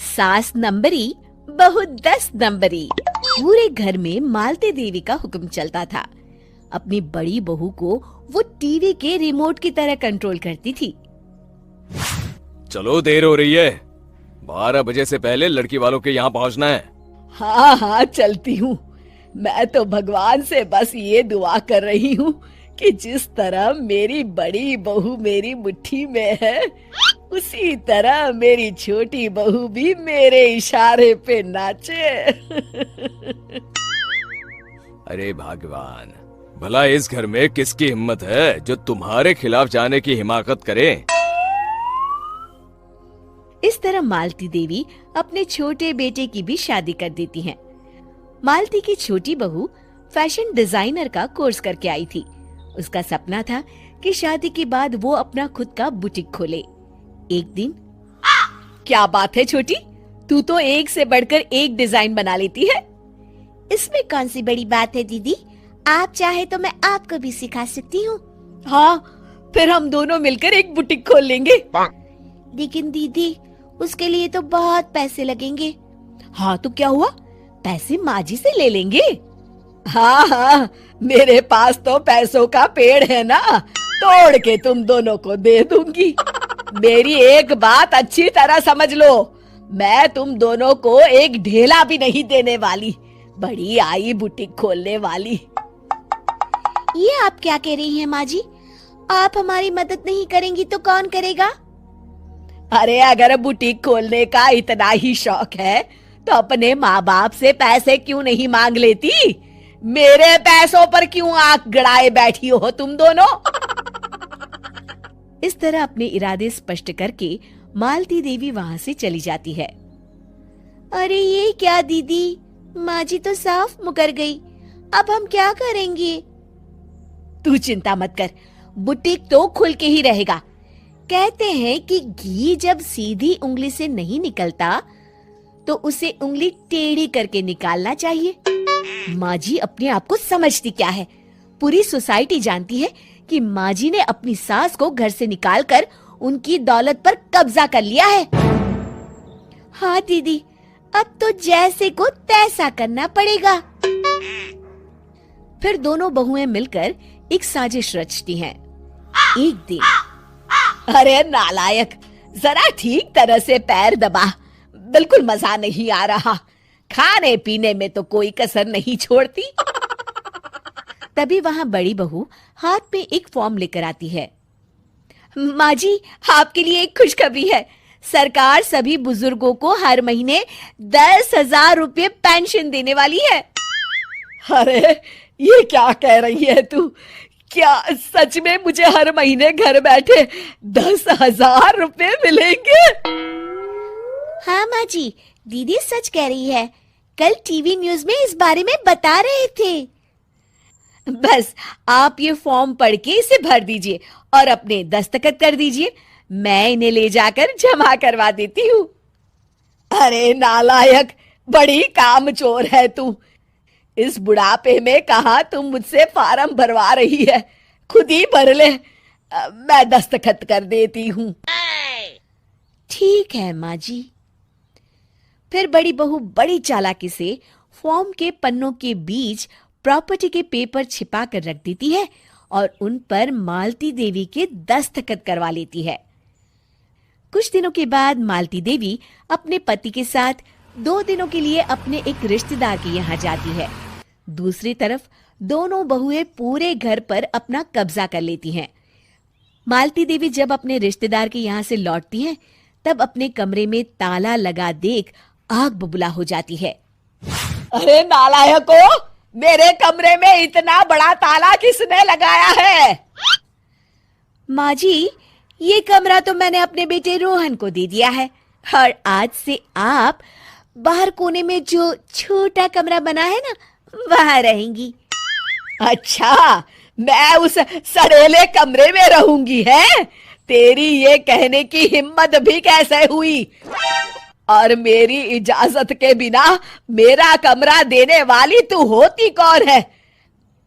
सास नंबरी बहू 10 नंबरी। पूरे घर में मालती देवी का हुक्म चलता था। अपनी बड़ी बहू को वो टीवी के रिमोट की तरह कंट्रोल करती थी। चलो, देर हो रही है। 12 बजे से पहले लड़की वालों के यहाँ पहुँचना है। हाँ हाँ, चलती हूँ। मैं तो भगवान से बस ये दुआ कर रही हूँ कि जिस तरह मेरी बड़ी बहू मेरी मुट्ठी में है, उसी तरह मेरी छोटी बहू भी मेरे इशारे पे नाचे। अरे भगवान, भला इस घर में किसकी हिम्मत है जो तुम्हारे खिलाफ जाने की हिमाकत करे। इस तरह मालती देवी अपने छोटे बेटे की भी शादी कर देती हैं। मालती की छोटी बहू फैशन डिजाइनर का कोर्स करके आई थी। उसका सपना था कि शादी के बाद वो अपना खुद का बुटीक खोले। एक दिन, क्या बात है छोटी, तू तो एक से बढ़कर एक डिजाइन बना लेती है। इसमें कौन सी बड़ी बात है दीदी, आप चाहे तो मैं आपको भी सिखा सकती हूँ। हाँ, फिर हम दोनों मिलकर एक बुटीक खोल लेंगे। लेकिन दीदी, उसके लिए तो बहुत पैसे लगेंगे। हाँ तो क्या हुआ, पैसे माँ जी से ले लेंगे। हाँ हाँ, मेरे पास तो पैसों का पेड़ है ना, तोड़ के तुम दोनों को दे दूंगी। मेरी एक बात अच्छी तरह समझ लो, मैं तुम दोनों को एक ढेला भी नहीं देने वाली। बड़ी आई बुटीक खोलने वाली। ये आप क्या कह रही हैं माँ जी? आप हमारी मदद नहीं करेंगी तो कौन करेगा? अरे अगर बुटीक खोलने का इतना ही शौक है तो अपने माँ बाप से पैसे क्यों नहीं मांग लेती? मेरे पैसों पर क्यों आंख गड़ाए बैठी हो तुम दोनों? इस तरह अपने इरादे स्पष्ट करके मालती देवी वहां से चली जाती है। अरे ये क्या दीदी, माँ जी तो साफ मुकर गई। अब हम क्या करेंगे? तू चिंता मत कर, बुटीक तो खुल के ही रहेगा। कहते हैं कि घी जब सीधी उंगली से नहीं निकलता तो उसे उंगली टेढ़ी करके निकालना चाहिए। माँ जी अपने आप को समझती क्या है? पूरी सोसाइटी जानती है कि माँ जी ने अपनी सास को घर से निकालकर उनकी दौलत पर कब्जा कर लिया है। हाँ दीदी, अब तो जैसे को तैसा करना पड़ेगा। फिर दोनों बहुएं मिलकर एक साजिश रचती हैं। एक दिन, अरे नालायक, जरा ठीक तरह से पैर दबा, बिल्कुल मजा नहीं आ रहा। खाने पीने में तो कोई कसर नहीं छोड़ती। तभी वहां बड़ी बहू हाथ में एक फॉर्म लेकर आती है। माँ जी, आपके लिए एक खुशखबरी है। सरकार सभी बुजुर्गों को हर महीने 10,000 रुपये पेंशन देने वाली है। अरे ये क्या कह रही है तू? क्या सच में मुझे हर महीने घर बैठे 10,000 रुपये मिलेंगे? हाँ माँ जी, दीदी सच कह रही है। कल टीवी न्यूज में इस बारे में बता रहे थे। बस आप ये फॉर्म पढ़ के इसे भर दीजिए और अपने दस्तखत कर दीजिए। मैं इन्हें ले जाकर जमा करवा देती हूँ। अरे नालायक, बड़ी कामचोर है तू। इस बुढ़ापे में कहा तुम मुझसे फार्म भरवा रही है, खुद ही भर ले। मैं दस्तखत कर देती हूँ। ठीक है माँ जी। फिर बड़ी बहू बड़ी चालाकी से फॉर्म के पन्नों के बीच प्रॉपर्टी के पेपर छिपा कर रख देती है और उन पर मालती देवी के दस्तखत करवा लेती है। कुछ दिनों के बाद मालती देवी अपने पति के साथ 2 दिनों के लिए अपने एक रिश्तेदार के यहाँ जाती है। दूसरी तरफ दोनों बहुएं पूरे घर पर अपना कब्जा कर लेती हैं। मालती देवी जब अपने रिश्तेदार के यहाँ से लौटती हैं, तब अपने कमरे में ताला लगा देख आग बबूला हो जाती है। अरे नालायको, मेरे कमरे में इतना बड़ा ताला किसने लगाया है? माँ जी, ये कमरा तो मैंने अपने बेटे रोहन को दे दिया है और आज से आप बाहर कोने में जो छोटा कमरा बना है ना, वहां रहेंगी। अच्छा, मैं उस सड़ेले कमरे में रहूंगी है? तेरी ये कहने की हिम्मत भी कैसे हुई? और मेरी इजाजत के बिना मेरा कमरा देने वाली तू होती कौन है?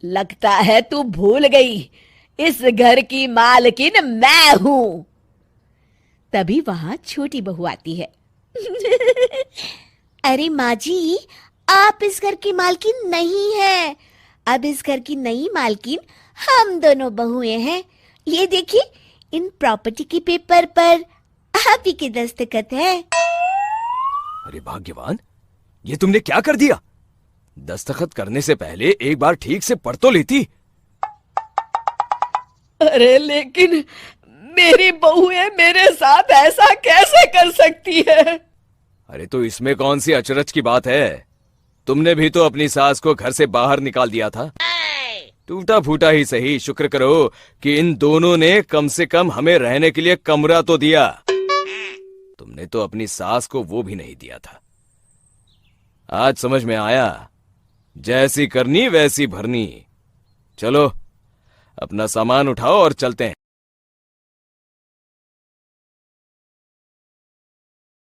लगता है तू भूल गई, इस घर की मालकिन मैं हूं। तभी वहां छोटी बहू आती है। अरे माँ जी, आप इस घर की मालकिन नहीं है। अब इस घर की नई मालकिन हम दोनों बहुएं हैं। ये देखिए, इन प्रॉपर्टी के पेपर पर आप ही के दस्तखत है। अरे भाग्यवान, ये तुमने क्या कर दिया? दस्तखत करने से पहले एक बार ठीक से पढ़ तो लेती। अरे लेकिन मेरी बहुएं मेरे साथ ऐसा कैसे कर सकती है? अरे तो इसमें कौन सी अचरज की बात है? तुमने भी तो अपनी सास को घर से बाहर निकाल दिया था। टूटा फूटा ही सही, शुक्र करो कि इन दोनों ने कम से कम हमें रहने के लिए कमरा तो दिया। तुमने तो अपनी सास को वो भी नहीं दिया था। आज समझ में आया, जैसी करनी वैसी भरनी। चलो, अपना सामान उठाओ और चलते हैं।